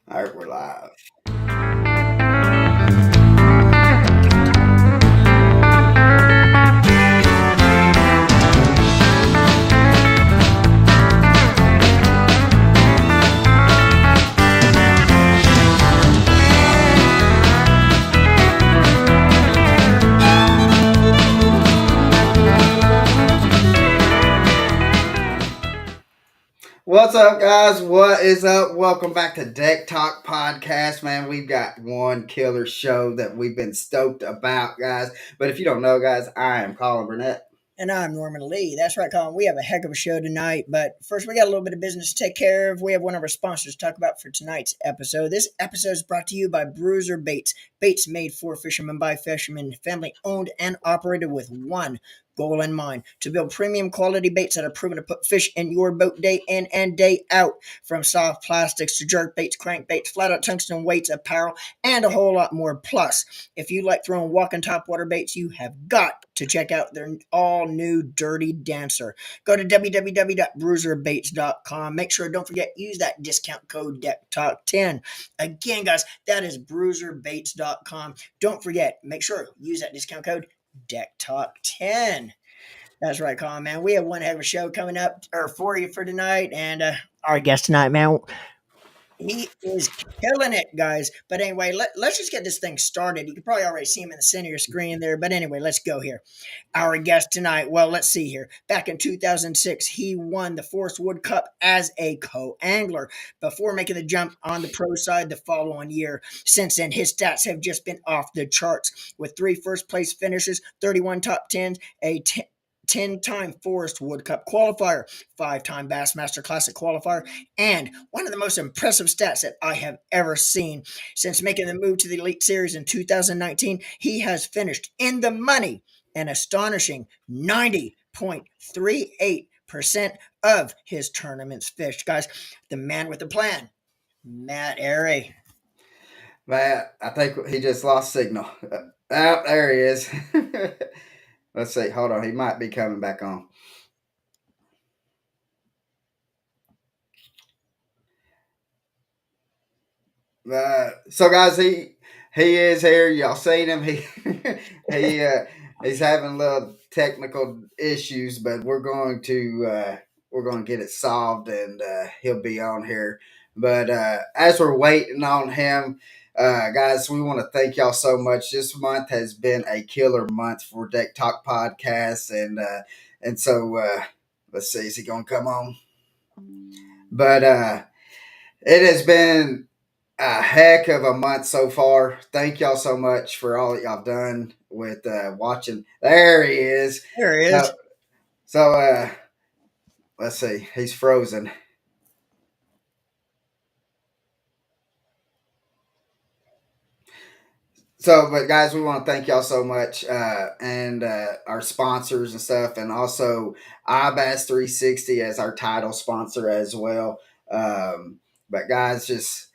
All right, we're live. What's up, guys? What is up? Welcome back to Deck Talk Podcast, man. We've got one killer show that we've been stoked about, guys. But if you don't know, guys, I am Colin Burnett. And I'm Norman Lee. That's right, Colin. We have a heck of a show tonight. But first, we got a little bit of business to take care of. We have one of our sponsors to talk about for tonight's episode. This episode is brought to you by Bruiser Baits. Baits made for fishermen by fishermen, family owned and operated with one goal in mind: to build premium quality baits that are proven to put fish in your boat day in and day out. From soft plastics to jerk baits, crank baits, flat out tungsten weights, apparel, and a whole lot more. Plus, if you like throwing walking topwater baits, you have got to check out their all new Dirty Dancer. Go to www.bruiserbaits.com. Make sure, don't forget, use that discount code DECKTALK10. Again, guys, that is bruiserbaits.com. Don't forget, make sure, use that discount code DECKTALK10. That's right, Colin, man. We have one heck of a show coming up or for you for tonight. And our guest tonight, man, he is killing it, guys. But anyway, let's just get this thing started. You can probably already see him in the center of your screen there. But anyway, let's go here. Our guest tonight, well, let's see here. Back in 2006, he won the Forest Wood Cup as a co-angler before making the jump on the pro side the following year. Since then, his stats have just been off the charts with 3 first-place finishes, 31 top 10s, a 10-time Forest Wood Cup qualifier, 5-time Bassmater Classic qualifier, and one of the most impressive stats that I have ever seen. Since making the move to the Elite Series in 2019, he has finished in the money an astonishing 90.38% of his tournaments fished. Guys, the man with the plan, Matt Arey. Man, I think he just lost signal. There he is. Let's see. Hold on. He might be coming back on. So guys, he is here. Y'all seen him? He he's having little technical issues, but we're going to get it solved, and he'll be on here. But as we're waiting on him, guys, we want to thank y'all so much. This month has been a killer month for Deck Talk Podcast, and so let's see, is he going to come on? But it has been a heck of a month so far. Thank y'all so much for all that y'all done with watching. There he is. There he So, is. so let's see. He's frozen. So, but guys, we want to thank y'all so much, and our sponsors and stuff, and also iBass 360 as our title sponsor as well. But guys, just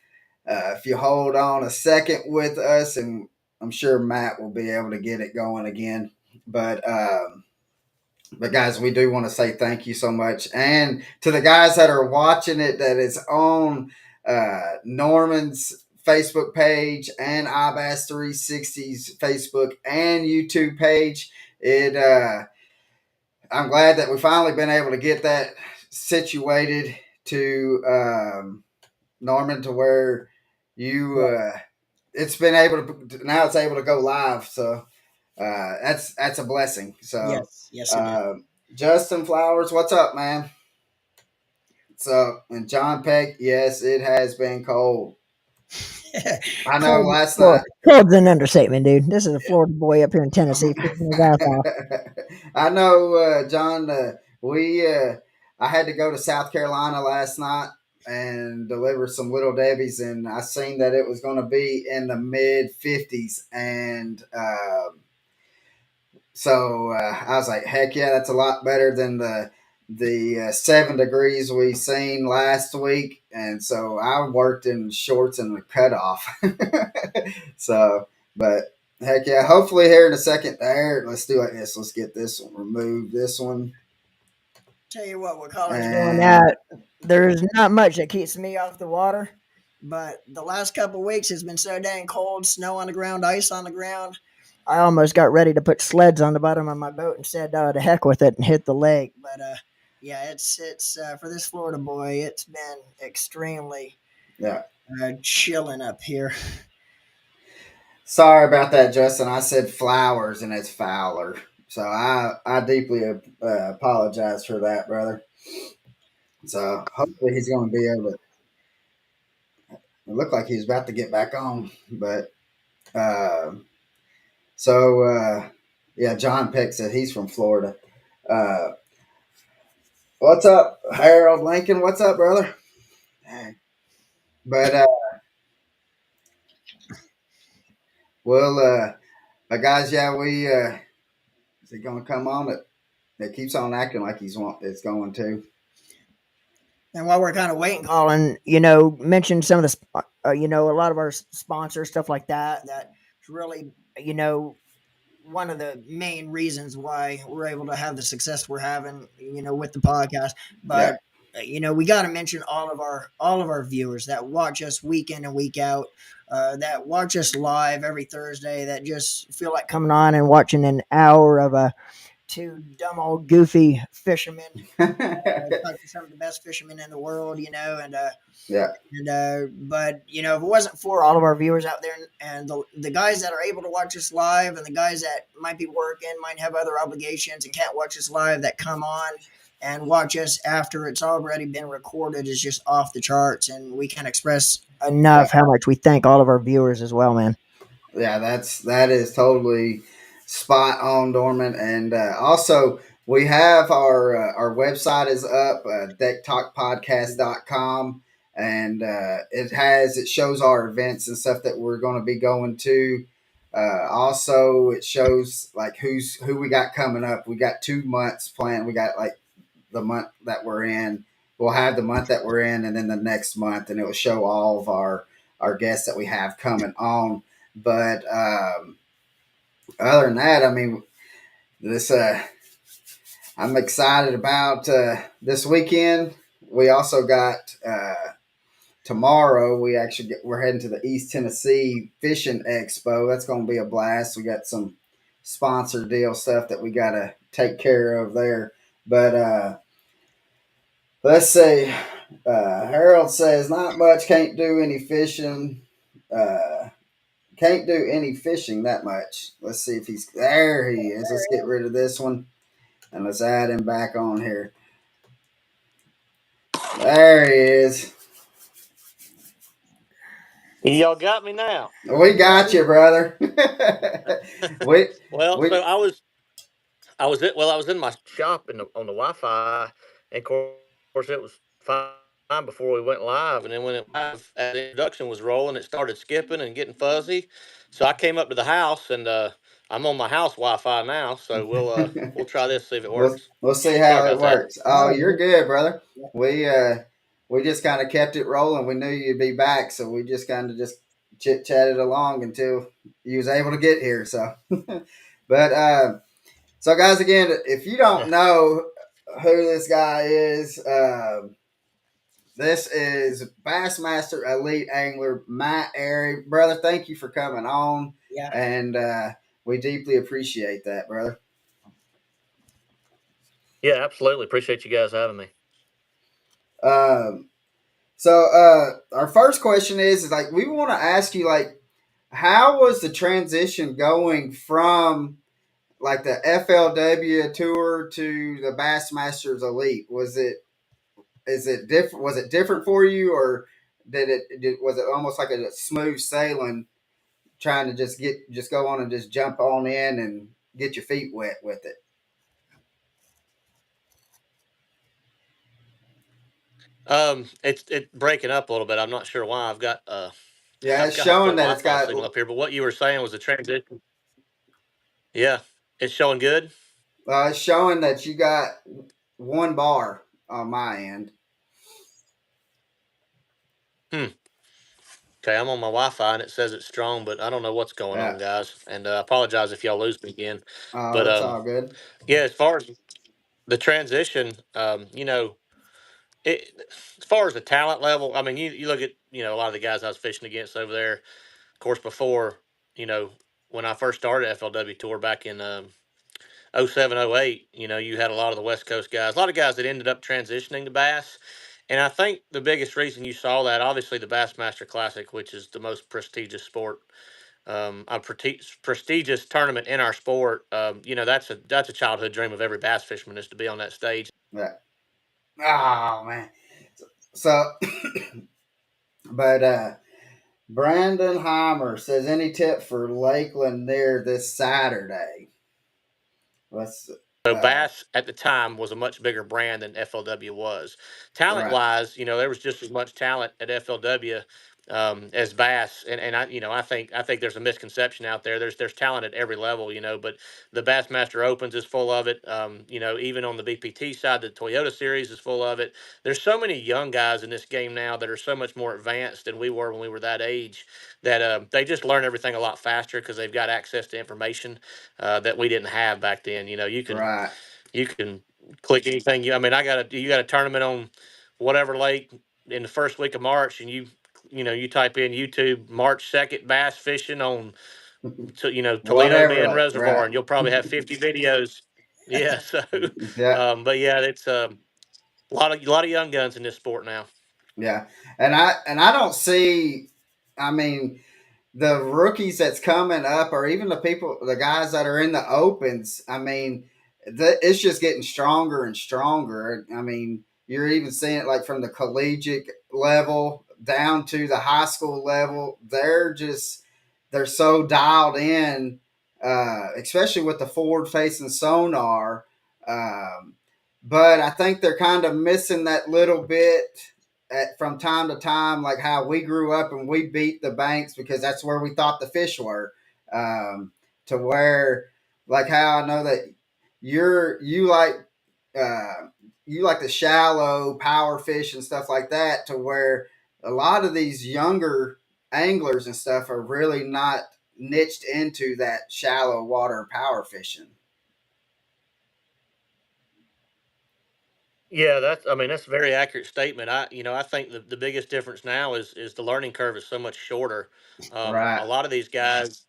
if you hold on a second with us, and I'm sure Matt will be able to get it going again. But guys, we do want to say thank you so much, and to the guys that are watching it, that is on Norman's Facebook page and iBass 360's Facebook and YouTube page. It I'm glad that we finally been able to get that situated to Norman, to where you it's been able to, now it's able to go live. So that's a blessing. So Yes, it is. Justin Flowers, what's up, man? So, and John Peck, yes, it has been cold. I know last night. Cold's an understatement, dude. This is a Florida boy up here in Tennessee. I know, John. I had to go to South Carolina last night and deliver some Little Debbie's, and I seen that it was going to be in the mid 50s, and so I was like, heck yeah, that's a lot better than the 7 degrees we seen last week. And so I worked in shorts and a cutoff. So, but heck yeah, hopefully here in a second there, let's do like this. Let's get this one, remove this one. Tell you what, we're calling going out. There's not much that keeps me off the water But the last couple weeks has been so dang cold, snow on the ground, ice on the ground. I almost got ready to put sleds on the bottom of my boat and said, "To heck with it," and hit the lake. But yeah, it's for this Florida boy, it's been extremely Yeah. chilling up here. Sorry about that, Justin. I said flowers and it's Fowler. So I deeply apologize for that, brother. So hopefully he's going to be able to. It looked like he's about to get back on, but uh, so yeah, John Peck said he's from Florida. Uh, what's up, Harold Lincoln? What's up, brother? Hey. But well, but guys, yeah, we is he going to come on? It keeps on acting like it's going to. And while we're kind of waiting, Colin, mentioned some of the, a lot of our sponsors, stuff like that. That's really, one of the main reasons why we're able to have the success we're having, with the podcast. Yeah. But we got to mention all of our viewers that watch us week in and week out, that watch us live every Thursday, that just feel like coming on and watching an hour of two dumb old goofy fishermen talk to some of the best fishermen in the world, Yeah. but if it wasn't for all of our viewers out there and the guys that are able to watch us live and the guys that might be working, might have other obligations and can't watch us live, that come on and watch us after it's already been recorded, is just off the charts, and we can't express enough how much we thank all of our viewers as well, man. Yeah, that is totally spot on, Dorman. And also, we have our website is up, decktalkpodcast.com, and it shows our events and stuff that we're going to be going to. Also, it shows like who we got coming up. We got 2 months planned. We got like the month that we're in. We'll have the month that we're in, and then the next month, and it will show all of our guests that we have coming on. But other than that, I mean, this I'm excited about this weekend. We also got tomorrow. We're heading to the East Tennessee Fishing Expo. That's going to be a blast. We got some sponsor deal stuff that we got to take care of there. But let's see. Harold says not much. Can't do any fishing. Uh, Can't do any fishing that much. Let's see if he's there. He is. Let's get rid of this one and let's add him back on here. There he is. Y'all got me now. We got you, brother. we Well, we so I was in my shop on the Wi-Fi, and of course it was fine before we went live, and then when it live, as the introduction was rolling, it started skipping and getting fuzzy. So I came up to the house, and I'm on my house Wi-Fi now. So we'll try this, see if it works. we'll see Sorry how it about that. works. Oh, you're good, brother. We just kind of kept it rolling. We knew you'd be back, so we just kind of just chit chatted along until you was able to get here. So, but so guys, again, if you don't know who this guy is, this is Bassmaster Elite Angler Matt Arey. Brother, thank you for coming on. Yeah. And we deeply appreciate that, brother. Yeah, absolutely. Appreciate you guys having me. Um, so our first question is like we want to ask you like how was the transition going from like the FLW tour to the Bassmasters Elite? Was it different for you, or was it almost like a smooth sailing, trying to just go on and just jump on in and get your feet wet with it? It's breaking up a little bit. I'm not sure why. Yeah, I've it's got a showing good that it's Wi-Fi got. signal up here. But what you were saying was the transition. Yeah, it's showing good. It's showing that you got one bar on my end. Hmm. Okay, I'm on my Wi-Fi and it says it's strong, but I don't know what's going Yeah. on, guys. And I apologize if y'all lose me again. Oh, But it's all good. yeah, as far as the transition, as far as the talent level, I mean, you look at a lot of the guys I was fishing against over there. Of course, before you know when I first started FLW tour back in 07, 08, you had a lot of the West Coast guys, a lot of guys that ended up transitioning to bass. And I think the biggest reason you saw that, obviously, the Bassmaster Classic, which is the most prestigious sport, prestigious tournament in our sport. That's a childhood dream of every bass fisherman, is to be on that stage. Yeah. Oh man. So, but Brandon Heimer says, any tip for Lakeland there this Saturday? Let's So Bass at the time was a much bigger brand than FLW was. Talent right, wise, there was just as much talent at FLW as Bass, and I think there's a misconception out there. There's talent at every level, but the Bassmaster Opens is full of it. Even on the BPT side, the Toyota Series is full of it. There's so many young guys in this game now that are so much more advanced than we were when we were that age, that they just learn everything a lot faster because they've got access to information that we didn't have back then. right. You can click anything. You got a tournament on whatever lake in the first week of March, and you type in YouTube March 2nd bass fishing on Toledo Whatever, Bend like Reservoir, right. and you'll probably have 50 videos. Yeah, so Yeah, but yeah, it's a lot of young guns in this sport now. yeah. And I don't see. I mean, the rookies that's coming up, or even the guys that are in the opens. I mean, it's just getting stronger and stronger. I mean, you're even seeing it like from the collegiate level down to the high school level. They're so dialed in, especially with the forward facing sonar. Um, but I think they're kind of missing that little bit from time to time, like how we grew up and we beat the banks because that's where we thought the fish were. Um, to where, like how I know that you like uh, you like the shallow power fish and stuff like that. To where a lot of these younger anglers and stuff are really not niched into that shallow water power fishing. Yeah, that's a very accurate statement. I think the biggest difference now is the learning curve is so much shorter. Right. A lot of these guys,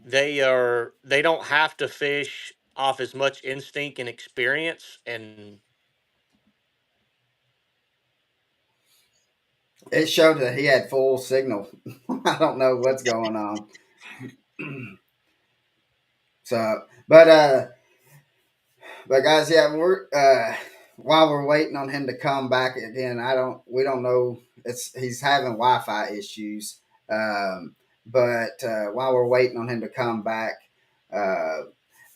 they don't have to fish off as much instinct and experience, and It showed that he had full signal. I don't know what's going on. So, but guys, yeah, we're while we're waiting on him to come back again, we don't know. He's having Wi-Fi issues. But while we're waiting on him to come back, uh,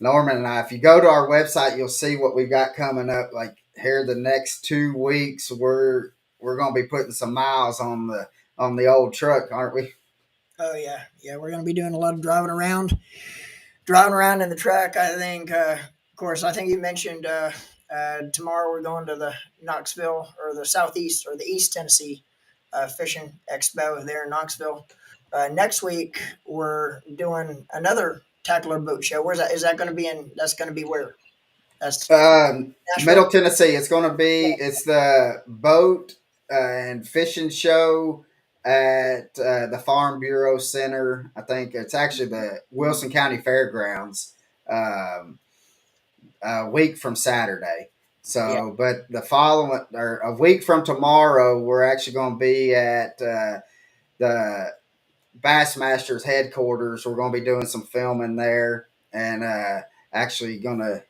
Norman and I, if you go to our website, you'll see what we've got coming up. Like here, the next 2 weeks, we're going to be putting some miles on the old truck, aren't we? Oh yeah, yeah. We're gonna be doing a lot of driving around in the truck. I think. Of course, I think you mentioned tomorrow we're going to the Knoxville or the Southeast or the East Tennessee Fishing Expo there in Knoxville. Next week we're doing another tackler boat show. Where's that? Is that going to be in? That's going to be where? That's Middle Nashville. Tennessee. It's the boat and fishing show at the Farm Bureau Center. I think it's actually the Wilson County Fairgrounds. Um, a week from Saturday. Yeah, So, but the following or a week from tomorrow, we're actually going to be at the Bassmasters headquarters. We're going to be doing some filming there, and actually going to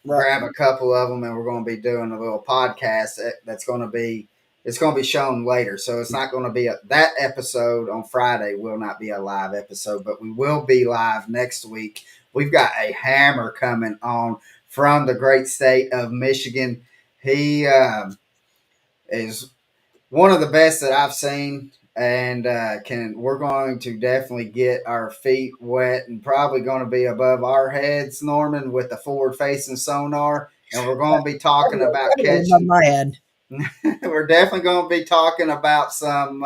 right. grab a couple of them, and we're going to be doing a little podcast that's going to be. It's going to be shown later, so it's not going to be that episode on Friday. Will not be a live episode, but we will be live next week. We've got a hammer coming on from the great state of Michigan. He is one of the best that I've seen, and we're going to definitely get our feet wet and probably going to be above our heads, Norman, with the forward facing sonar. And we're going to be talking about That'll be above catching. my head. We're definitely going to be talking about some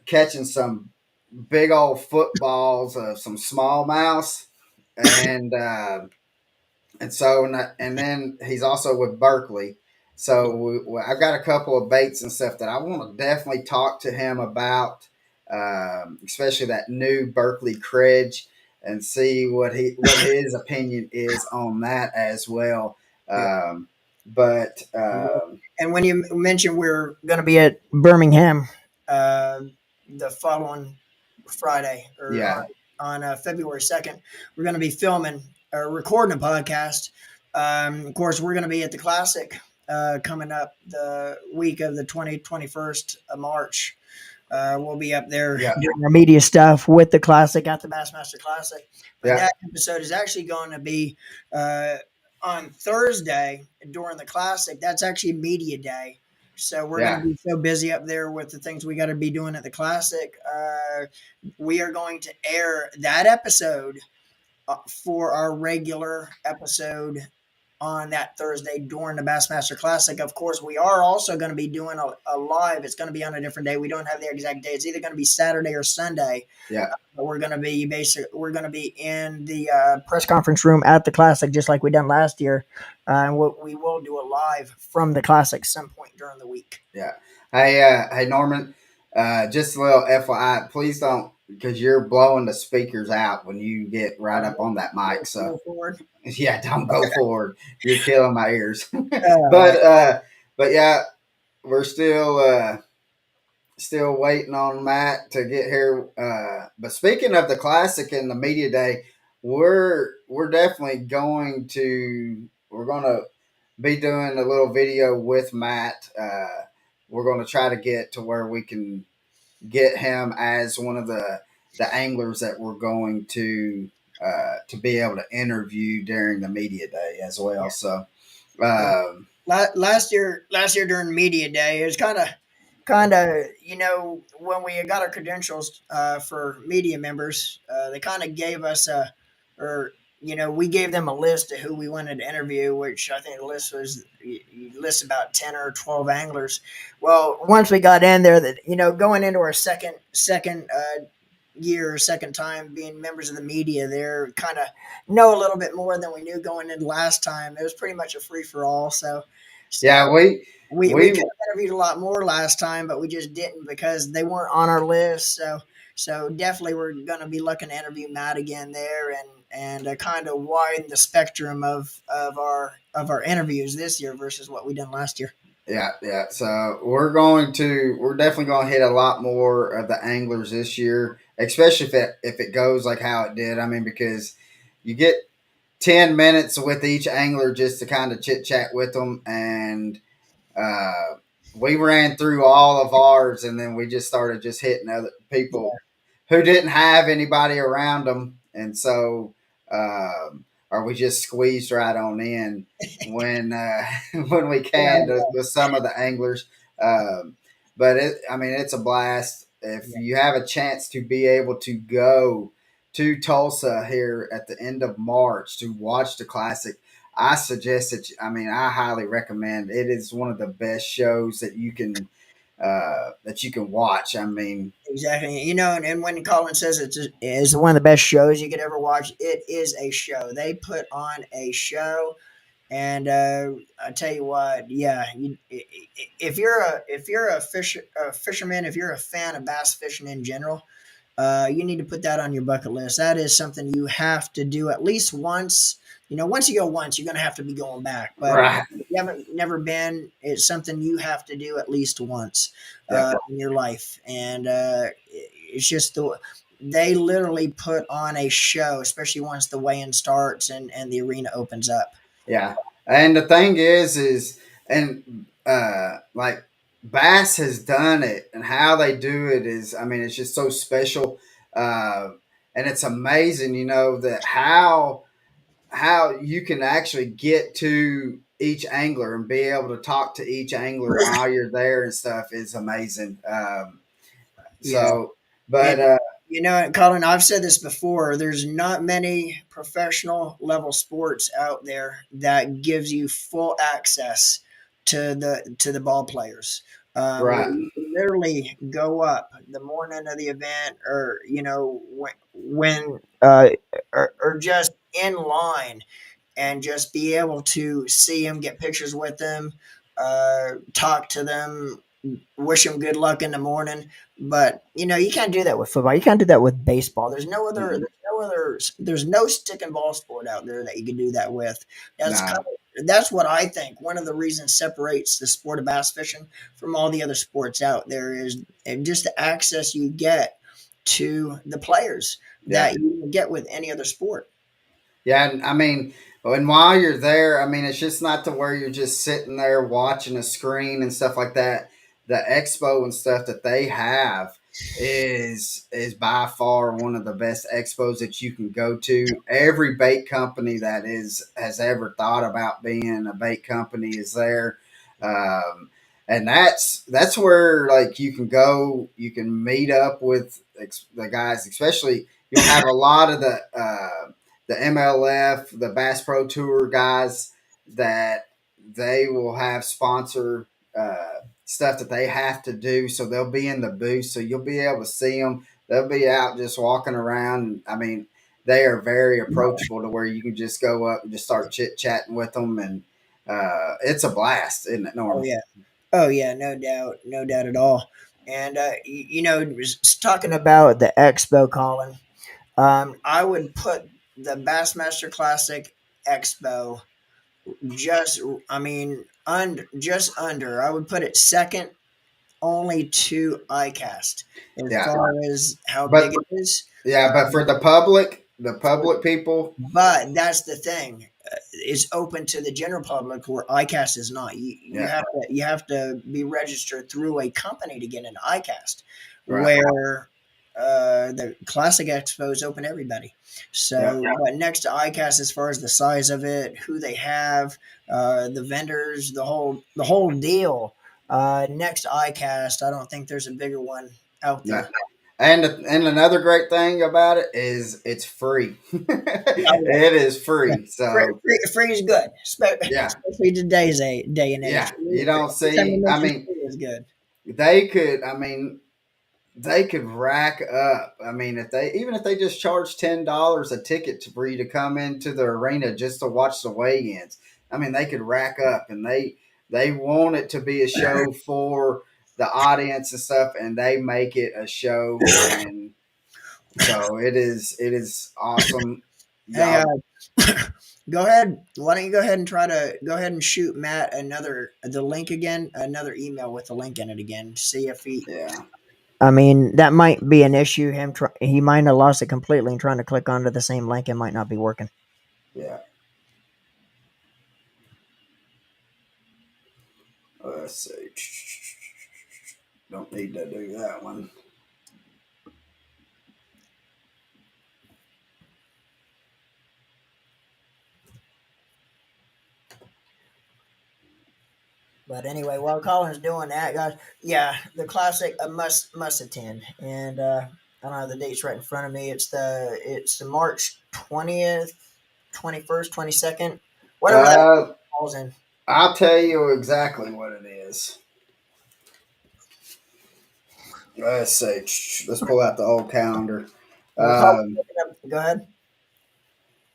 catching some big old footballs of some smallmouth, and and then he's also with Berkeley. So I've got a couple of baits and stuff that I want to definitely talk to him about, especially that new Berkeley Credge, and see what his opinion is on that as well. Yeah. But And when you mentioned we're going to be at Birmingham uh, the following Friday or yeah, on February 2nd, we're going to be filming or recording a podcast. Of course, we're going to be at the Classic coming up the week of the 21st of March. We'll be up there yeah, doing our media stuff with the Classic at the Bassmaster Classic. But yeah, that episode is actually going to be uh, on Thursday during the Classic. That's actually media day. So we're going to yeah, be so busy up there with the things we got to be doing at the Classic. We are going to air that episode for our regular episode on that Thursday during the Bassmaster Classic. Of course, we are also going to be doing a live. It's going to be on a different day. We don't have the exact day. It's either going to be Saturday or Sunday. yeah. But we're going to be we're going to be in the press conference room at the Classic, just like we done last year. And we will do a live from the Classic some point during the week. Yeah. Hey, Norman. Just a little FYI. Please don't, because you're blowing the speakers out when you get right up on that mic. So Go forward. yeah, don't go forward. You're killing my ears. Right. But yeah, we're still waiting on Matt to get here. But speaking of the classic and the media day, we're definitely we're gonna be doing a little video with Matt. We're gonna try to get to where we can get him as one of the anglers that we're going to be able to interview during the media day as well. So Yeah. um, Last year during media day, it was kind of when we got our credentials for media members, they kind of gave us or we gave them a list of who we wanted to interview, which I think the list was you list about 10 or 12 anglers. Well, once we got in there, that going into our second year, second time being members of the media, they're kind of know a little bit more than we knew going in last time. It was pretty much a free for all. So yeah, we we could have interviewed a lot more last time, but we just didn't because they weren't on our list. So definitely we're going to be looking to interview Matt again there and kind of widen the spectrum of our interviews this year versus what we done last year. Yeah. So we're definitely going to hit a lot more of the anglers this year, especially if it goes like how it did. I mean, because you get 10 minutes with each angler just to kind of chit chat with them, and uh, we ran through all of ours, and then we just started just hitting other people who didn't have anybody around them, and so or we just squeezed right on in when when we can with some of the anglers. Um, but I mean, it's a blast if Yeah, you have a chance to be able to go to Tulsa here at the end of March to watch the classic. I suggest that. I mean, I highly recommend. It is one of the best shows that you can watch. I mean, exactly. And when Colin says it's one of the best shows you could ever watch, it is a show. They put on a show. And I tell you what, yeah, if you're a fisherman, if you're a fan of bass fishing in general, you need to put that on your bucket list. That is something you have to do at least once. Once you go once, you're going to have to be going back. But right? if you haven't never been, it's something you have to do at least once Yeah, in your life. And it's just they literally put on a show, especially once the weigh-in starts and the arena opens up. yeah. And the thing is, and like Bass has done it, and how they do it is, I mean, it's just so special, uh, and it's amazing, that how you can actually get to each angler and be able to talk to each angler while you're there and stuff is amazing. Yeah. So, but And Colin, I've said this before. There's not many professional level sports out there that gives you full access to the ball players. Where right, you can literally go up the morning of the event, or when or just in line and just be able to see them, get pictures with them, talk to them, wish them good luck in the morning. But you can't do that with football. You can't do that with baseball. There's no other. Mm-mm. There's no stick and ball sport out there that you can do that with. No. That's what I think. One of the reasons separates the sport of bass fishing from all the other sports out there is just the access you get to the players Yeah. that you get with any other sport. Yeah, and I mean, and while you're there, I mean, it's just not to where you're just sitting there watching a screen and stuff like that. The expo and stuff that they have is by far one of the best expos that you can go to. Every bait company that is has ever thought about being a bait company is there. And that's where like you can go, you can meet up with the guys, especially you'll have a lot of the MLF, the Bass Pro Tour guys that they will have sponsor stuff that they have to do. So they'll be in the booth. So you'll be able to see them. They'll be out just walking around. I mean, they are very approachable to where you can just go up and just start chit chatting with them. And it's a blast, isn't it, Oh Norman? yeah. Oh yeah, no doubt at all. And talking about the expo, Colin, I would put the Bassmaster Classic Expo just, I mean, just under. I would put it second only to ICAST as Yeah. far as how But big it is. yeah, but for the public people, But that's the thing. It's open to the general public where ICAST is not. You yeah, have to be registered through a company to get into ICAST, right. where the Classic Expo is open to everybody. Yeah. So, but next to ICAST, as far as the size of it, who they have, the vendors, the whole deal. Next to ICAST, I don't think there's a bigger one out Yeah. there. And another great thing about it is it's free. Yeah, It is yeah. free. So Free is good, yeah, especially today's day and age. yeah. You don't Anytime it see. I makes you mean, free is good. they could. I mean, they could rack up. I mean, if they even if they just charge $10 a ticket for you to come into the arena just to watch the weigh-ins. I mean, they could rack up, and they want it to be a show for the audience and stuff, and they make it a show, and so it is awesome. Hey, Y'all, go ahead. Why don't you go ahead and try to go ahead and shoot Matt the link again, another email with the link in it again. See if he. yeah, I mean, that might be an issue. He might have lost it completely and trying to click onto the same link. It might not be working. yeah. Let's see. Don't need to do that one. But anyway, while Colin's doing that, guys, yeah, the classic a must attend. And I don't have the dates right in front of me. It's the March 20th, 21st, 22nd, whatever that Uh, falls in. I'll tell you exactly what it is. Let's see. Let's pull out the old calendar. Well, Colin, Um, go ahead.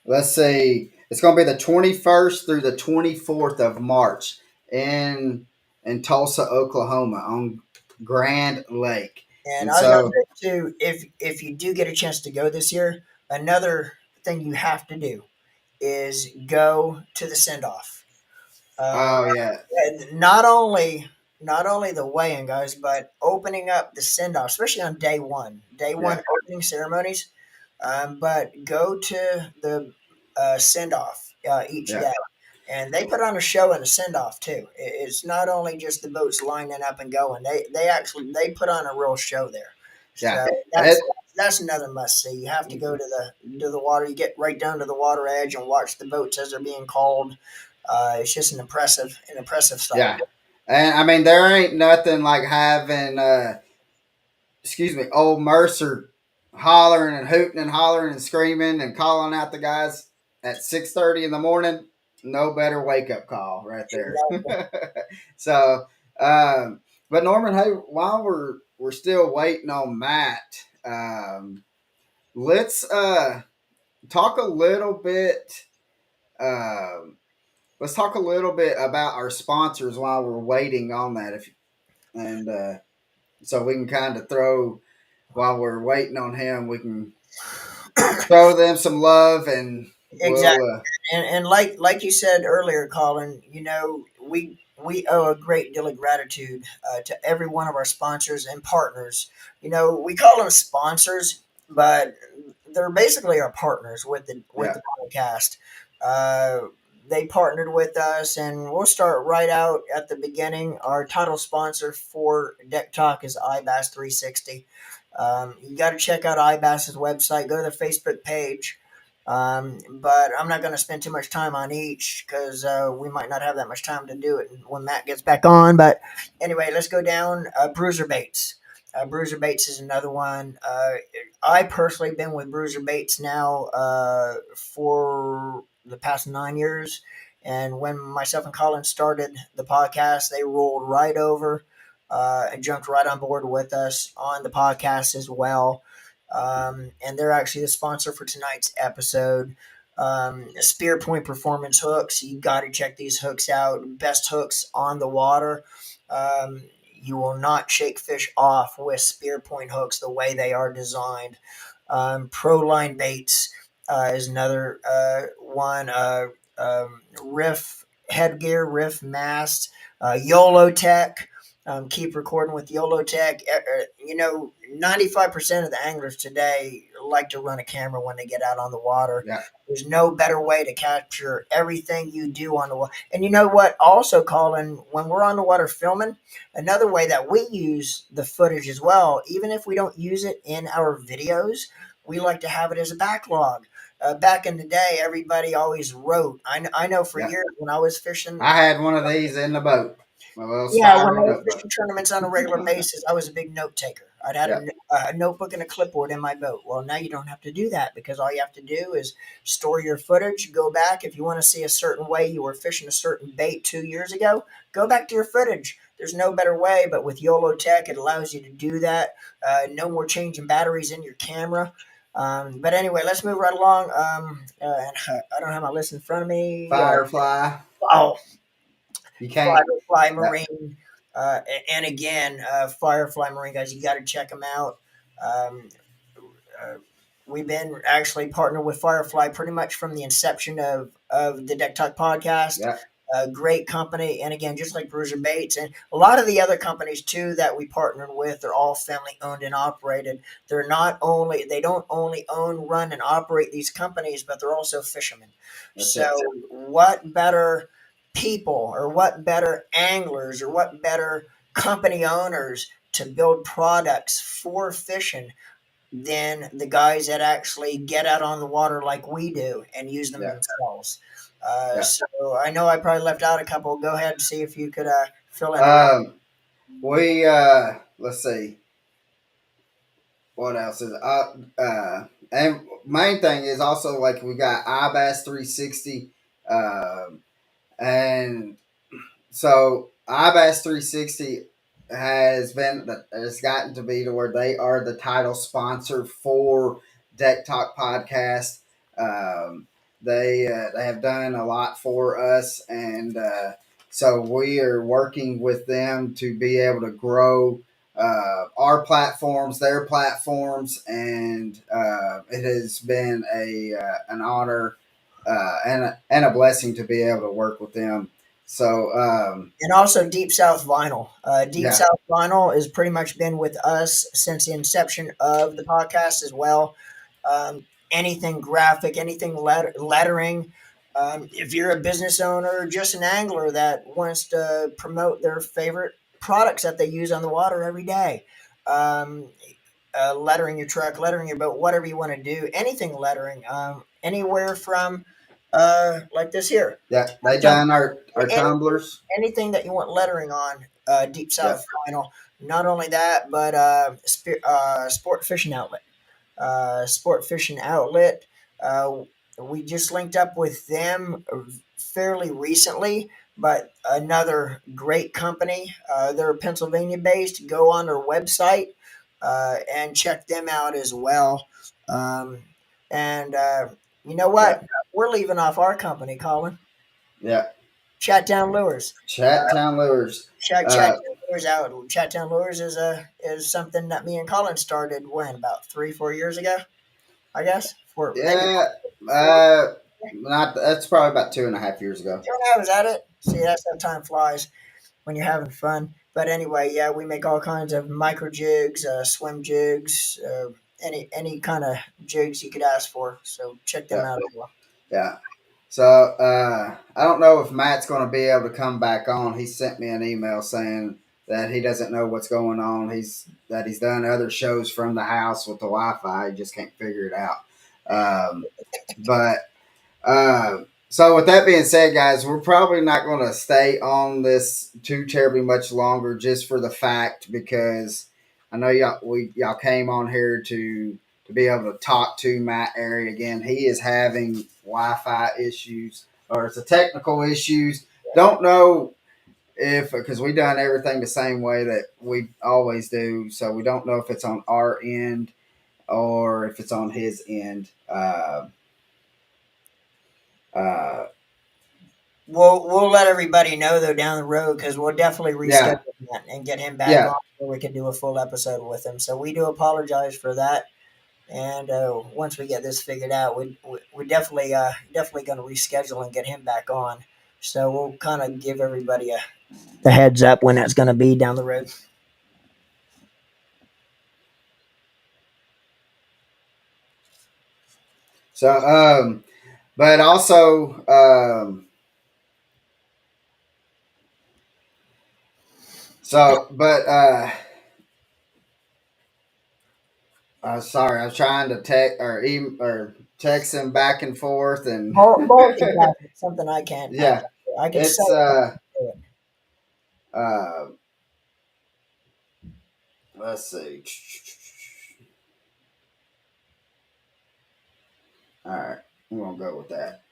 let's see. It's going to be the 21st through the 24th of March in in Tulsa, Oklahoma, on Grand Lake. And And I was going so, to say too, if you do get a chance to go this year, another thing you have to do is go to the send off. oh yeah, And not only the weigh-in, guys, but opening up the send off, especially on day yeah, one opening ceremonies. But go to the send off each yeah, day, and they put on a show in the send off too. It's not only just the boats lining up and going; they put on a real show there. yeah. So that's It, that's another must see. You have to go to the water. You get right down to the water edge and watch the boats as they're being called. It's just an impressive sight. yeah. And I mean, there ain't nothing like having excuse me, old Mercer hollering and hooting and hollering and screaming and calling out the guys at 6:30 in the morning. No better wake up call right there. So, um, but Norman, hey, while we're still waiting on Matt, let's talk a little bit um, let's talk a little bit about our sponsors while we're waiting on that. If and so we can kind of throw while we're waiting on him, we can throw them some love, and we'll Exactly. And like you said earlier, Colin, we owe a great deal of gratitude to every one of our sponsors and partners. We call them sponsors, but they're basically our partners with yeah, the podcast. Uh, they partnered with us, and we'll start right out at the beginning. Our title sponsor for Deck Talk is iBass 360. You got to check out iBass's website. Go to their Facebook page. But I'm not going to spend too much time on each because we might not have that much time to do it when Matt gets back on. But anyway, let's go down. Bruiser Baits. Bruiser Baits is another one. I personally been with Bruiser Baits now for the past 9 years. And when myself and Colin started the podcast, they rolled right over and jumped right on board with us on the podcast as well. And they're actually the sponsor for tonight's episode. Spear Point Performance hooks. You got to check these hooks out. Best hooks on the water. You will not shake fish off with Spear Point hooks the way they are designed. Proline Baits is another one. Riff headgear, Riff mast, YOLO Tech. Keep recording with YOLO Tech. 95% of the anglers today like to run a camera when they get out on the water. yeah, There's no better way to capture everything you do on the water. And you know what? Also, Colin, when we're on the water filming, another way that we use the footage as well, even if we don't use it in our videos, we like to have it as a backlog. Back in the day, everybody always wrote. I know for yeah. years when I was fishing. I had one of these in the boat, my little Yeah, when I spiral was notebook. fishing tournaments on a regular basis, I was a big note taker. I'd had Yeah, a notebook and a clipboard in my boat. Well, now you don't have to do that because all you have to do is store your footage, go back. If you want to see a certain way you were fishing a certain bait 2 years ago, go back to your footage. There's no better way, but with YOLO Tech, it allows you to do that. No more changing batteries in your camera. But anyway, let's move right along. I don't have my list in front of me. Firefly. Oh, You can't. Firefly That, Marine, and again, Firefly Marine guys, you got to check them out. Um, uh, we've been actually partnered with Firefly pretty much from the inception of the Deck Talk podcast. yeah, A great company, and again, just like Bruiser Baits and a lot of the other companies too that we partnered with, they're all family owned and operated. They don't only own, run, and operate these companies, but they're also fishermen. that's So, it. what better people, or what better anglers, or what better company owners to build products for fishing than the guys that actually get out on the water like we do and use them Yeah, themselves. yeah. So I know I probably left out a couple. Go ahead and see if you could fill in the rest. Um, we let's see what else is and main thing is also like we got iBass 360, and so iBass 360 has gotten to be to where they are the title sponsor for Deck Talk podcast. Um, they have done a lot for us, and so we are working with them to be able to grow our platforms, their platforms, and it has been a an honor and a blessing to be able to work with them. So And also Deep South Vinyl. Deep yeah, South Vinyl has pretty much been with us since the inception of the podcast as well. Anything graphic, anything lettering. If you're a business owner or just an angler that wants to promote their favorite products that they use on the water every day, um, lettering your truck, lettering your boat, whatever you want to do, anything lettering, anywhere from like this here. yeah, they Jump done our anything, tumblers. anything that you want lettering on, Deep Yeah, South Vinyl. Not only that, but Sport Fishing Outlet. Sport Fishing Outlet. Uh, we just linked up with them fairly recently, but another great company. They're Pennsylvania based. Go on their website and check them out as well. Um, and you know yeah, what? we're leaving off our company, Colin. Yeah, Chat Down Lures. Chat Town Lures. Chat Uh, Lures out. Chat Down Lures is something that me and Colin started when about 3-4 years ago, I guess. For maybe yeah, 4. not that's probably about 2.5 years ago. Was that it? See, that's how time flies when you're having fun. But anyway, yeah, we make all kinds of micro jigs, swim jigs, any kind of jigs you could ask for. So check them Yeah, out as well. yeah. So I don't know if Matt's going to be able to come back on. He sent me an email saying that he doesn't know what's going on. He's done other shows from the house with the Wi-Fi. He just can't figure it out. But so with that being said, guys, we're probably not going to stay on this too terribly much longer, just for the fact because I know y'all came on here to be able to talk to Matt Arey again. He is having Wi-Fi issues, or it's a technical issues. Don't know if because we done everything the same way that we always do, so we don't know if it's on our end or if it's on his end. Uh, We'll let everybody know though down the road because we'll definitely reschedule yeah, that and get him back yeah. on so we can do a full episode with him. So we do apologize for that. And once we get this figured out, we definitely going to reschedule and get him back on. So we'll kind of give everybody the heads up when that's going to be down the road. So, but also, but sorry, I was trying to text him back and forth, and Multitasking, something I can't. yeah, I can say it's it. uh, let's see. All right, we're gonna go with that.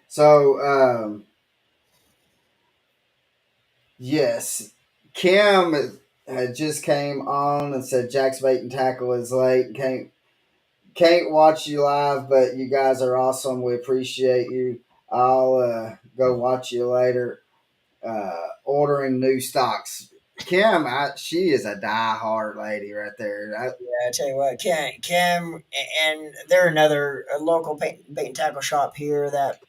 So, yes, Kim had just came on and said Jack's bait and tackle is late. Can't watch you live, but you guys are awesome. We appreciate you. I'll go watch you later. Ordering new stocks. Kim, she is a die-hard lady right there. Yeah, I tell you what, Kim, and they're another local bait and tackle shop here that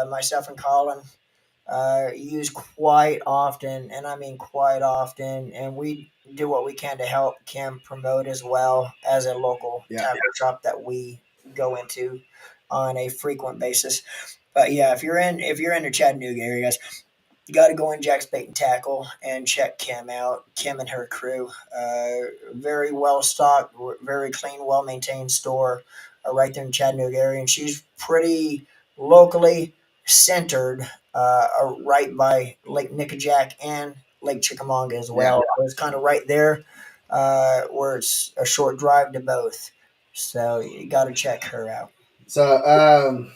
myself and Colin use quite often, and I mean quite often, and we do what we can to help Kim promote as well as a local Yeah, tackle shop that we go into on a frequent basis. But yeah, if you're in the Chattanooga area, guys, you got to go in Jack's Bait and Tackle and check Kim out. Kim and her crew, very well stocked, very clean, well maintained store right there in the Chattanooga area, and she's pretty locally centered, right by Lake Nickajack and Lake Chickamauga as yeah. well. So it's kind of right there, where it's a short drive to both. So you got to check her out. So,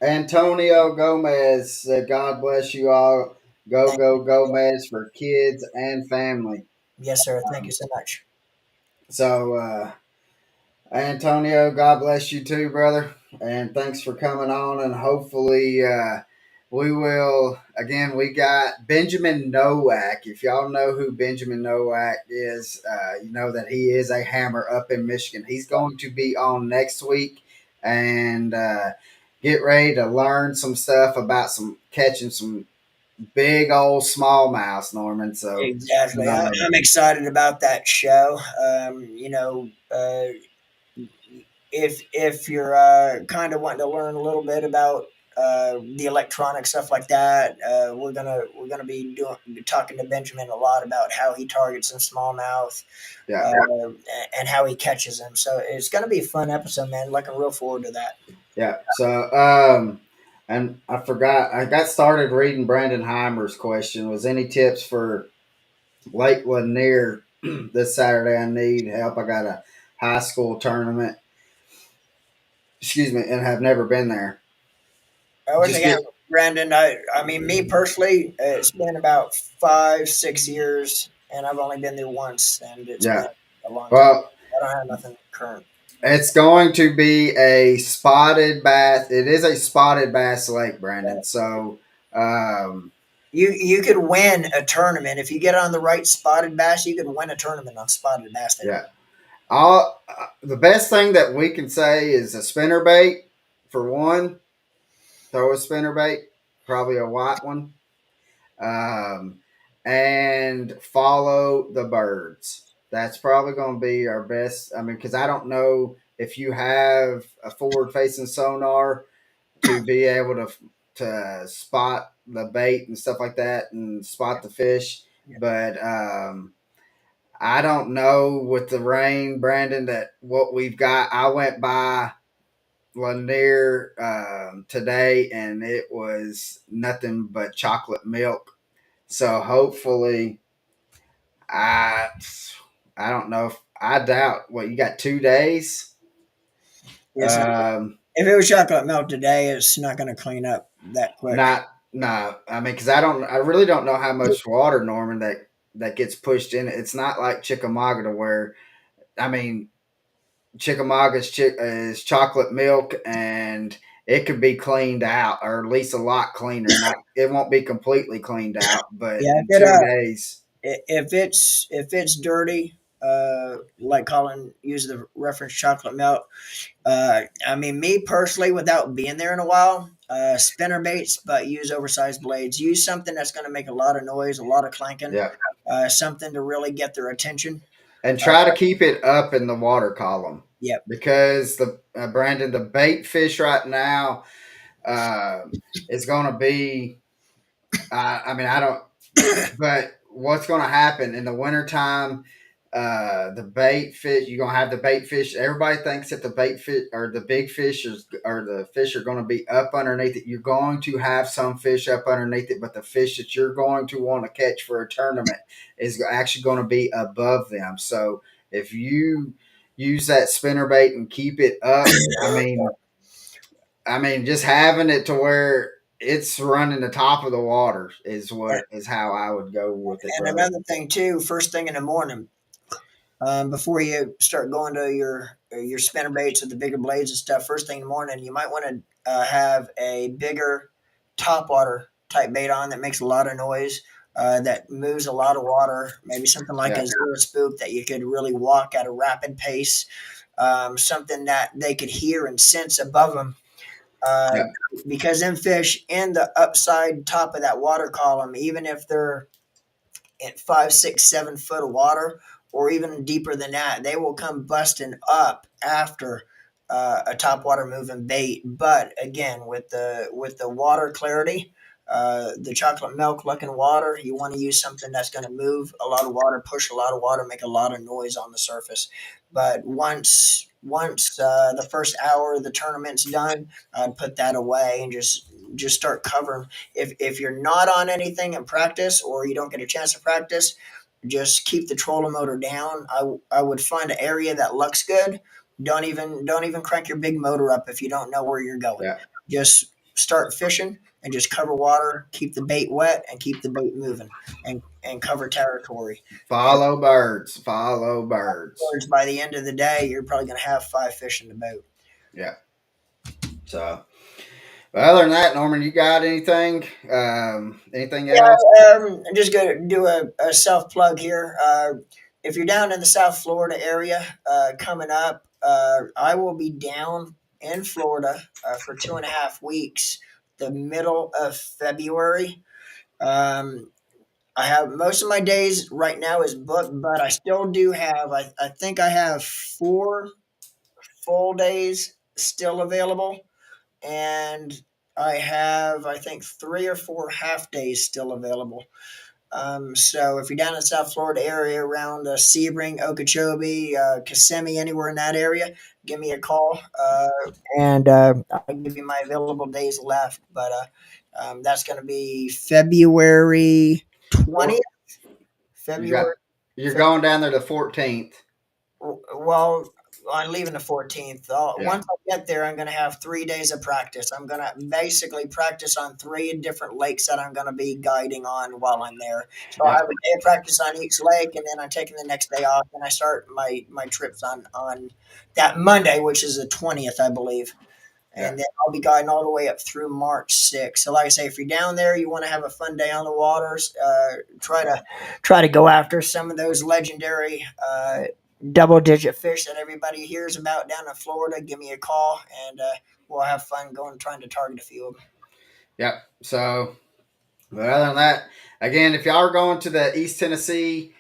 Antonio Gomez said, "God bless you all. Go, Thank go, you. Gomez for kids and family." Yes, sir. Thank you so much. So, Antonio, God bless you too, brother. And thanks for coming on. And hopefully, we will. Again, we got Benjamin Nowak. If y'all know who Benjamin Nowak is, you know that he is a hammer up in Michigan. He's going to be on next week and get ready to learn some stuff about some catching some big old smallmouth, Norman. So, Exactly. um, I'm excited about that show. If you're kind of wanting to learn a little bit about the electronic stuff like that, we're gonna be talking to Benjamin a lot about how he targets in smallmouth, yeah. uh, and how he catches them. So it's gonna be a fun episode, man. Looking real forward to that. Yeah. So, and I forgot, I got started reading Brandon Heimer's question. Was any tips for Lake Lanier this Saturday? I need help. I got a high school tournament, excuse me, and have never been there. I wish I Just can, get, Brandon. I mean, me personally, it's been about 5-6 years, and I've only been there once, and it's been yeah. a long time. Well, I don't have nothing current. It's going to be a spotted bass. It is a spotted bass lake, Brandon. So, um, You could win a tournament if you get on the right spotted bass. You could win a tournament on spotted bass there. yeah. All the best thing that we can say is a spinner bait for one. Throw a spinner bait, probably a white one, um, and follow the birds. That's probably going to be our best. I mean, because I don't know if you have a forward facing sonar to be able to spot the bait and stuff like that and spot the fish. Yeah. But I don't know with the rain, Brandon, that what we've got. I went by Lanier today and it was nothing but chocolate milk. So hopefully, I I don't know if I doubt what you got 2 days. It's not, Um, if it was chocolate milk today, it's not going to clean up that quick. Not no. I mean, because I really don't know how much water, Norman, that gets pushed in it. It's not like Chickamauga to where, I mean, is chocolate milk and it could be cleaned out or at least a lot cleaner. Not it won't be completely cleaned out, but Yeah, in 2 days, if it's dirty, like Colin used the reference chocolate milk. I mean, me personally, without being there in a while, spinner baits, but use oversized blades. Use something that's going to make a lot of noise, a lot of clanking, yeah. something to really get their attention. And Uh, try to keep it up in the water column yep. because the Brandon, the bait fish right now uh, is going to be. I mean, I don't. But what's going to happen in the wintertime? The bait fish, you're going to have the bait fish. Everybody thinks that the bait fish or the big fish or the fish are going to be up underneath it. You're going to have some fish up underneath it, but the fish that you're going to want to catch for a tournament is actually going to be above them. So if you use that spinner bait and keep it up, just having it to where it's running the top of the water is how I would go with it, And brother. another thing too, first thing in the morning, before you start going to your spinner baits with the bigger blades and stuff, first thing in the morning, you might want to have a bigger top water type bait on that makes a lot of noise, that moves a lot of water. Maybe something like Yeah, a zero spook that you could really walk at a rapid pace. Something that they could hear and sense above them. Uh, yeah, because them fish in the upside top of that water column, even if they're at 5, 6, 7 foot of water, or even deeper than that, they will come busting up after a top water moving bait. But again, with the water clarity, the chocolate milk looking water, you want to use something that's going to move a lot of water, push a lot of water, make a lot of noise on the surface. But once the first hour of the tournament's done, I'd put that away and just start covering. If you're not on anything in practice or you don't get a chance to practice, just keep the trolling motor down. I would find an area that looks good. Don't even crank your big motor up if you don't know where you're going. yeah. Just start fishing and just cover water, keep the bait wet, and keep the bait moving, and cover territory. And Follow birds. Follow birds. by the end of the day, you're probably going to have 5 fish in the boat. Yeah. So, but other than that, Norman, you got anything? Anything else? I'm just going to do a self plug here. If you're down in the South Florida area coming up, I will be down in Florida for 2.5 weeks, the middle of February. Um, I have most of my days right now is booked, but I still do have, I think I have 4 full days still available. And I have, I think, 3 or 4 half days still available. So if you're down in the South Florida area around Sebring, Okeechobee, Kissimmee, anywhere in that area, give me a call, and I'll give you my available days left. But that's going to be February 20th. Well, you got. February. You're going down there the 14th. Well, I'm leaving the 14th. Yeah. Once I get there, I'm going to have 3 days of practice. I'm going to basically practice on three different lakes that I'm going to be guiding on while I'm there. So I Yeah. have a day of practice on each lake, and then I'm taking the next day off, and I start my trips on that Monday, which is the 20th, I believe. Yeah. And then I'll be guiding all the way up through March 6th. So, like I say, if you're down there, you want to have a fun day on the waters. Try to go after some of those legendary double-digit fish that everybody hears about down in Florida. Give me a call, and we'll have fun going trying to target a few of them. Yeah. So, but other than that, again, if y'all are going to the East Tennessee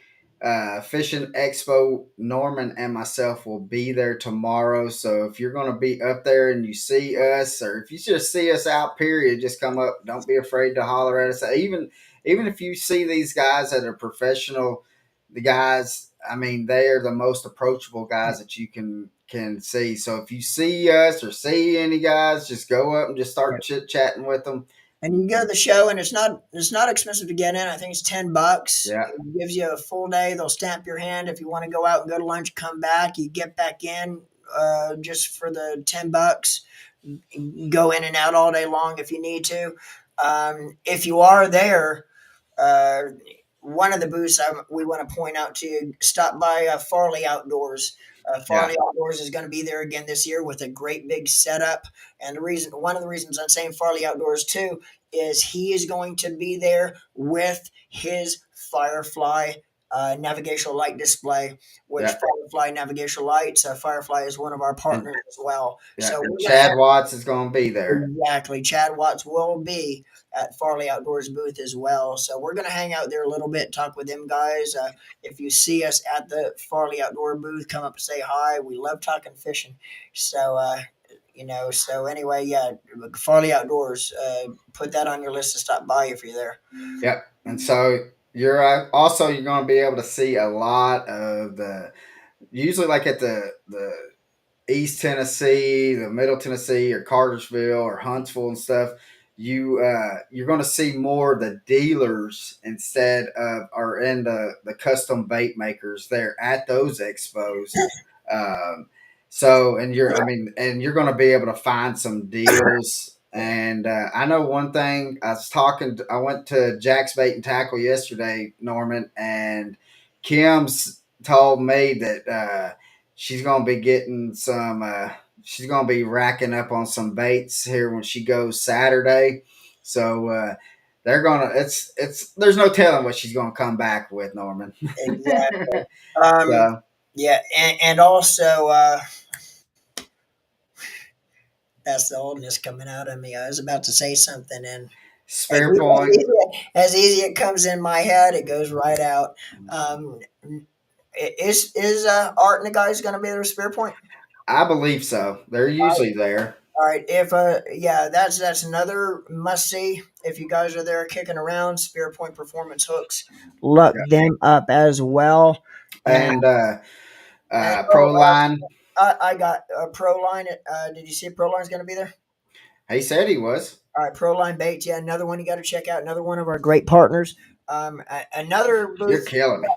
Fishing Expo, Norman and myself will be there tomorrow. So if you're going to be up there and you see us, or if you just see us out, period, just come up. Don't be afraid to holler at us. Even if you see these guys that are professional, the guys, I mean, they are the most approachable guys that you can see. So if you see us or see any guys, just go up and just start chit chatting with them. And you go to the show, and it's not expensive to get in. I think it's $10. Yeah. It gives you a full day. They'll stamp your hand. If you want to go out and go to lunch, come back. You get back in just for the $10. Go in and out all day long if you need to. If you are there, uh, one of the booths we want to point out to you, stop by Farley Outdoors. Yeah. Farley Outdoors is going to be there again this year with a great big setup. And one of the reasons I'm saying Farley Outdoors too is he is going to be there with his Firefly navigational light display, which Yeah. Firefly navigational lights, Firefly is one of our And partners as well. yeah, So and we're going to Chad Watts is going to be there. exactly. Chad Watts will be at Farley Outdoors booth as well. So we're going to hang out there a little bit, talk with them guys. If you see us at the Farley Outdoor booth, come up and say hi. We love talking fishing. So, so anyway, yeah, Farley Outdoors, put that on your list to stop by if you're there. Yep. And so you're going to be able to see a lot of the usually like at the East Tennessee, the Middle Tennessee, or Cartersville, or Huntsville and stuff, you're going to see more of the dealers instead of or in the custom bait makers there at those expos. Um, so and you're going to be able to find some deals. And I know one thing. I went to Jack's Bait and Tackle yesterday, Norman, and Kim's told me that. She's gonna be getting some. She's gonna be racking up on some baits here when she goes Saturday. So they're gonna. It's. There's no telling what she's gonna come back with, Norman. Exactly. Um, So yeah, and also that's the oldness coming out of me. I was about to say something, and spare point. as easy it comes in my head, it goes right out. Um, is Art and the guys going to be there with Spear Point? I believe so. They're usually there. All right, if yeah, that's another must see. If you guys are there kicking around, Spear Point Performance Hooks, look Yeah. them up as well. And, And oh, Pro Line. I got a Pro Line. Did you see Pro Line's going to be there? He said he was. All right, Proline Baits, yeah, another one you got to check out. Another one of our great partners. Another You're booth. killing me.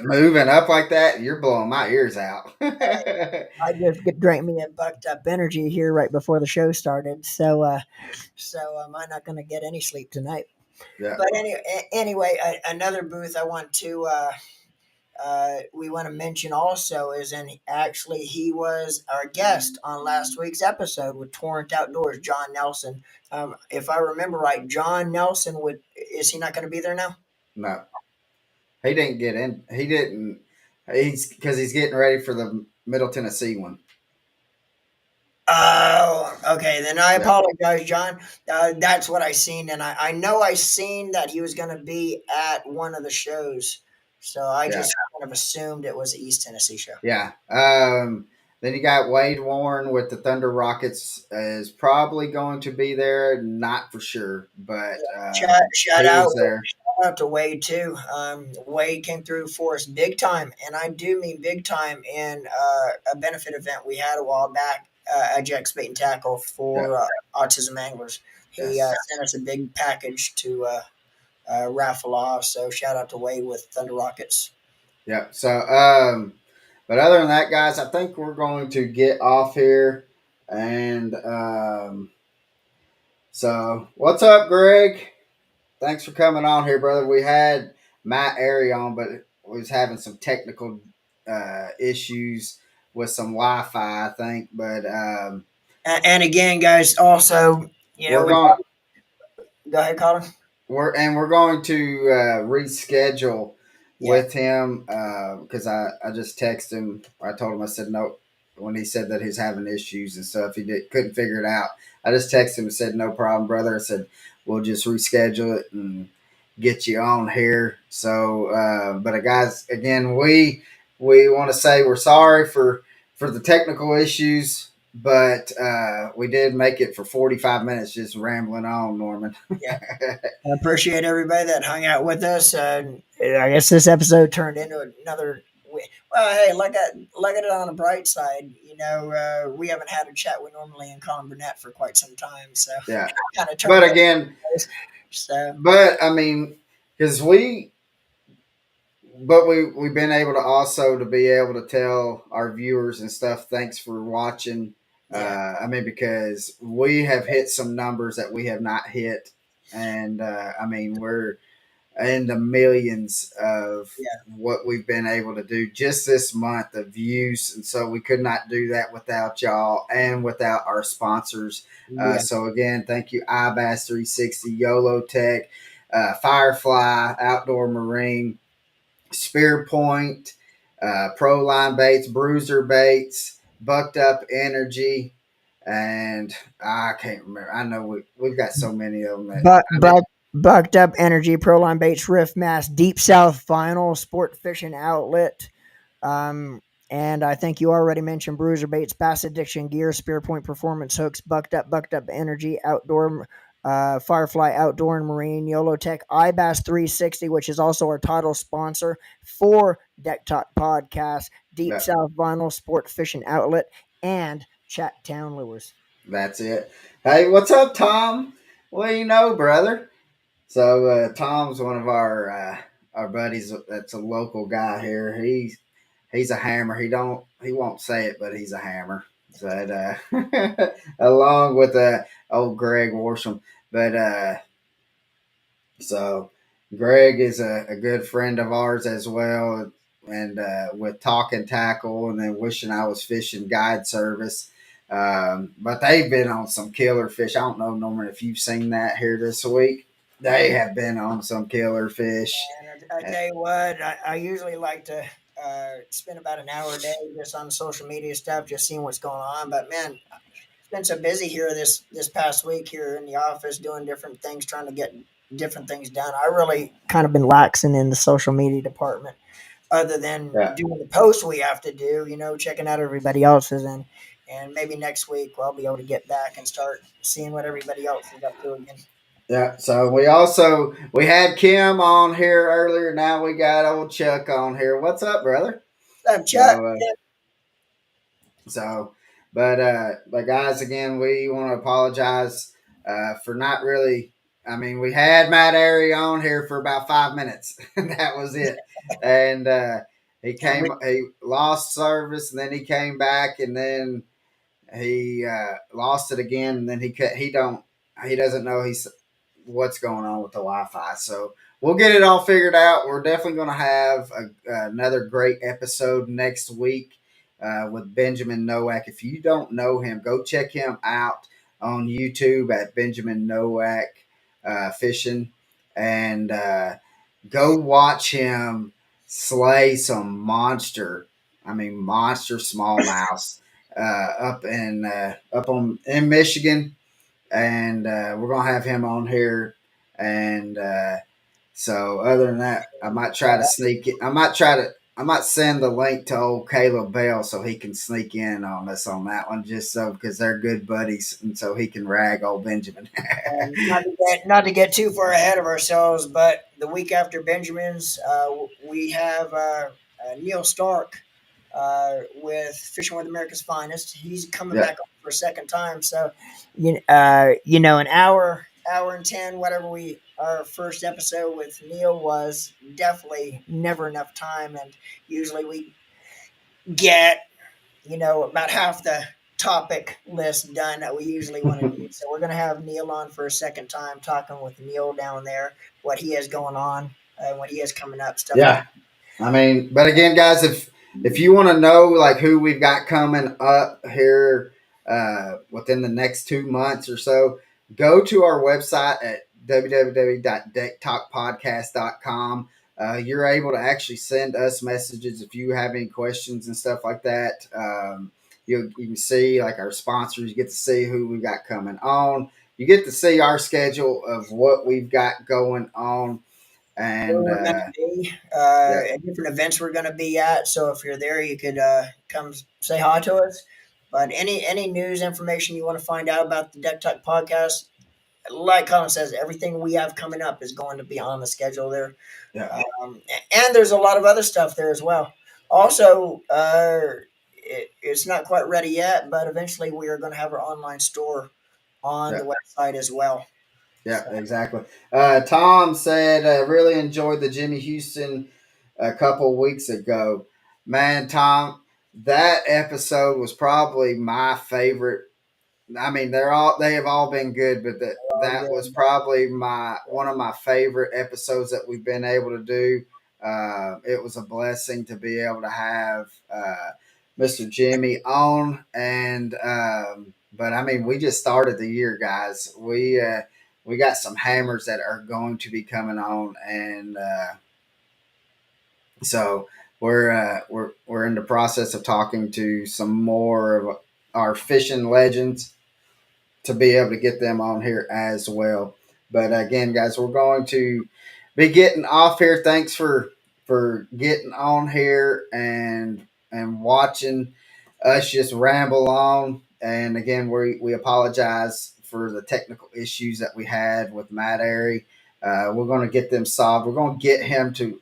Moving up like that, you're blowing my ears out. I just drank me a bucked up energy here right before the show started, so I'm not going to get any sleep tonight. Yeah. But anyway, another booth I want to we want to mention also is, and actually he was our guest on last week's episode with Torrent Outdoors, John Nelson. If I remember right, John Nelson is he not going to be there now? No. He didn't get in. He didn't. He's because he's getting ready for the Middle Tennessee one. Oh, okay. Then I Yeah, apologize, John. That's what I seen, and I know I seen that he was going to be at one of the shows, so I yeah, just kind of assumed it was the East Tennessee show. yeah. Then you got Wade Warren with the Thunder Rockets is probably going to be there. Not for sure, but Shout he out, was there. shout out to Wade too. Wade came through for us big time, and I do mean big time in a benefit event we had a while back at Jack's Bait and Tackle Yeah, for autism anglers. He yes, sent us a big package to raffle off. So shout out to Wade with Thunder Rockets. yeah. So but other than that, guys, I think we're going to get off here. And so, what's up, Greg? Thanks for coming on here, brother. We had Matt Arey on, but we was having some technical issues with some Wi-Fi, I think. But And again, guys, also, we're we going. go ahead, Colin. We're going to reschedule Yeah, with him because I just texted him. I told him, I said no, when he said that he's having issues and stuff. Couldn't figure it out. I just texted him and said no problem, brother. I said we'll just reschedule it and get you on here. So, but guys, again, we want to say we're sorry for the technical issues, but we did make it for 45 minutes just rambling on, Norman. yeah. I appreciate everybody that hung out with us. I guess this episode turned into another. Well, hey, look at it on the bright side. We haven't had a chat with normally in Colin Burnett for quite some time, so Yeah. kind of turned But it. again, So but I mean, because we've been able to also to be able to tell our viewers and stuff, thanks for watching. yeah, I mean, because we have hit some numbers that we have not hit, and I mean, we're in the millions of yeah, what we've been able to do just this month of views, and so we could not do that without y'all and without our sponsors. yeah. So again, thank you, iBass 360, YOLO Tech, Firefly Outdoor Marine, Spear Point, Pro Line Baits, Bruiser Baits, Bucked Up Energy, and I can't remember. I know we've got so many of them that But I did. bucked up energy, Proline Baits, Rift Mass, Deep South Final, Sport Fishing Outlet. Um, and I think you already mentioned Bruiser Baits, Bass Addiction Gear, Spear Point Performance Hooks, Bucked Up Energy, Outdoor, Firefly Outdoor and Marine, YOLO Tech, iBass 360, which is also our title sponsor for Deck Talk Podcast, Deep Yeah, South Vinyl, Sport Fishing Outlet, and Chat Town Lures. that's it. Hey, what's up, Tom? Well, you know, brother. So Tom's one of our buddies. That's a local guy here. He's a hammer. He won't say it, but he's a hammer. But along with old Greg Worsham. But so Greg is a good friend of ours as well, and with Talking Tackle, and then Wishing I Was Fishing Guide Service. But they've been on some killer fish. I don't know, Norman, if you've seen that here this week. They have been on some killer fish. And I tell you what, I usually like to spend about an hour a day just on social media stuff, just seeing what's going on. But man, it's been so busy here this past week here in the office, doing different things, trying to get different things done. I really kind of been laxing in the social media department, other than Yeah, doing the posts we have to do. Checking out everybody else's, and maybe next week I'll be able to get back and start seeing what everybody else is up to again. yeah. So we had Kim on here earlier. Now we got old Chuck on here. What's up, brother? So Chuck, So So, but guys, again, we want to apologize for not really. I mean, we had Matt Arey on here for about 5 minutes, and that was it. And and we he lost service, and then he came back, and then he lost it again, and then he doesn't know what's going on with the Wi-Fi. So we'll get it all figured out. We're definitely going to have another great episode next week with Benjamin Nowak. If you don't know him, go check him out on YouTube at Benjamin Nowak Fishing, and go watch him slay some monster. I mean, monster smallmouth up on in Michigan, and we're gonna have him on here. And so, other than that, I might try to sneak it. I might send the link to old Caleb Bell so he can sneak in on us on that one, just so because they're good buddies, and so he can rag old Benjamin. not to get too far ahead of ourselves, but the week after Benjamin's, we have Neil Stark with Fishing with America's Finest. He's coming Yeah, back on for a second time, so an hour and 10, whatever our first episode with Neil was, definitely never enough time, and usually we get, about half the topic list done that we usually want to do. So we're going to have Neil on for a second time, talking with Neil down there, what he has going on, what he has coming up, stuff like Yeah. I mean, but again, guys, if you want to know like who we've got coming up here within the next 2 months or so, go to our website at www.decktalkpodcast.com. You're able to actually send us messages if you have any questions and stuff like that. You can see like our sponsors. You get to see who we got coming on. You get to see our schedule of what we've got going on, where and we're going to be, yeah, at different events we're going to be at. So if you're there, you could come say hi to us. But any news information you want to find out about the Deck Talk podcast, like Colin says, everything we have coming up is going to be on the schedule there. yeah, And there's a lot of other stuff there as well. Also, it's not quite ready yet, but eventually we are going to have our online store on yeah. the website as well. Yeah, So, exactly. Tom said, really enjoyed the Jimmy Houston a couple weeks ago. Man, Tom, that episode was probably my favorite. I mean, they have all been good, but all that was good. probably my one of my favorite episodes that we've been able to do. It was a blessing to be able to have Mr. Jimmy on, and but I mean, we just started the year, guys. We got some hammers that are going to be coming on, and so we're in the process of talking to some more of our fishing legends to be able to get them on here as well. But again, guys, we're going to be getting off here. Thanks for getting on here and watching us just ramble on. And again, we apologize for the technical issues that we had with Matt Arey. We're going to get them solved. We're going to get him to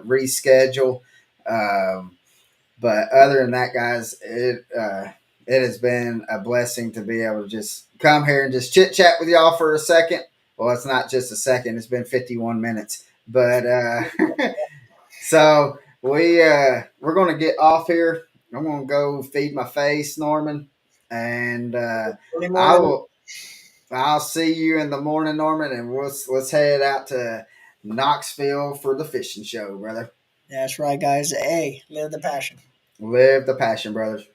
reschedule. Um, but other than that, guys, it has been a blessing to be able to just come here and just chit chat with y'all for a second. Well, it's not just a second; it's been 51 minutes. But so we're gonna get off here. I'm gonna go feed my face, Norman, and Early I morning. will. I'll see you in the morning, Norman, and let's head out to Knoxville for the fishing show, brother. That's right, guys. Hey, live the passion. Live the passion, brothers.